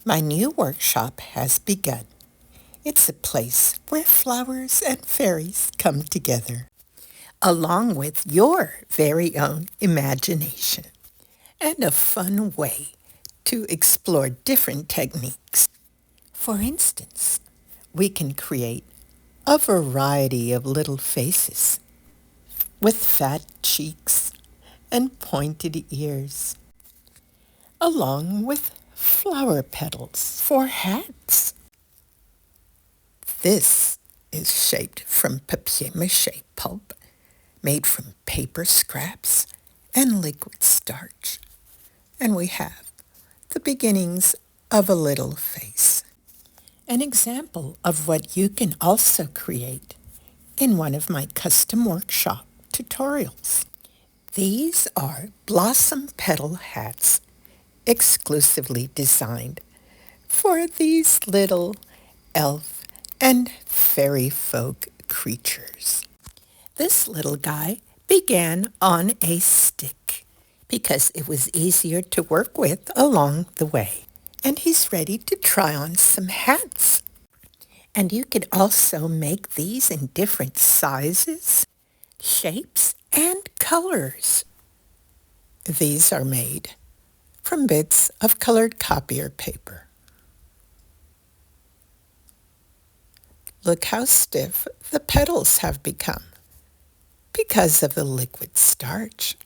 My new workshop has begun. It's a place where flowers and fairies come together, along with your very own imagination, and a fun way to explore different techniques. For instance, we can create a variety of little faces with fat cheeks and pointed ears, along with flower petals for hats. This is shaped from papier mâché pulp, made from paper scraps and liquid starch. And we have the beginnings of a little face. An example of what you can also create in one of my custom workshop tutorials. These are blossom petal hats exclusively designed for these little elf and fairy folk creatures. This little guy began on a stick because it was easier to work with along the way. And he's ready to try on some hats. And you could also make these in different sizes, shapes, and colors. These are made from bits of colored copier paper. Look how stiff the petals have become because of the liquid starch.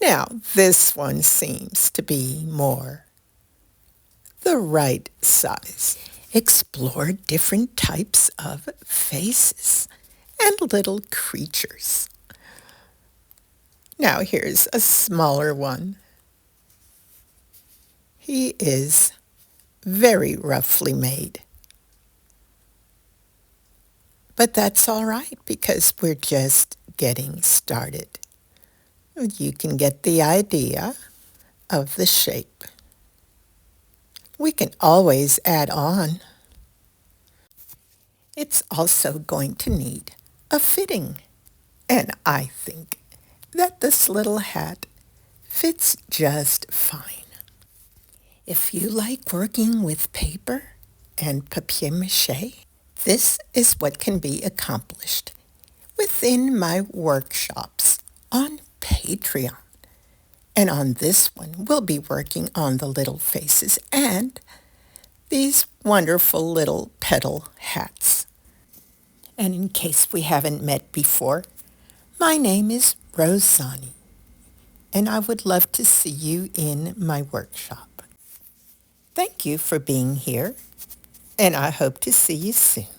Now, this one seems to be more the right size. Explore different types of faces and little creatures. Now here's a smaller one. He is very roughly made. But that's all right because we're just getting started. You can get the idea of the shape. We can always add on. It's also going to need a fitting, and I think that this little hat fits just fine. If you like working with paper and papier mâché, this is what can be accomplished within my workshops on Patreon. And on this one, we'll be working on the little faces and these wonderful little petal hats. And in case we haven't met before, my name is Rozani, and I would love to see you in my workshop. Thank you for being here, and I hope to see you soon.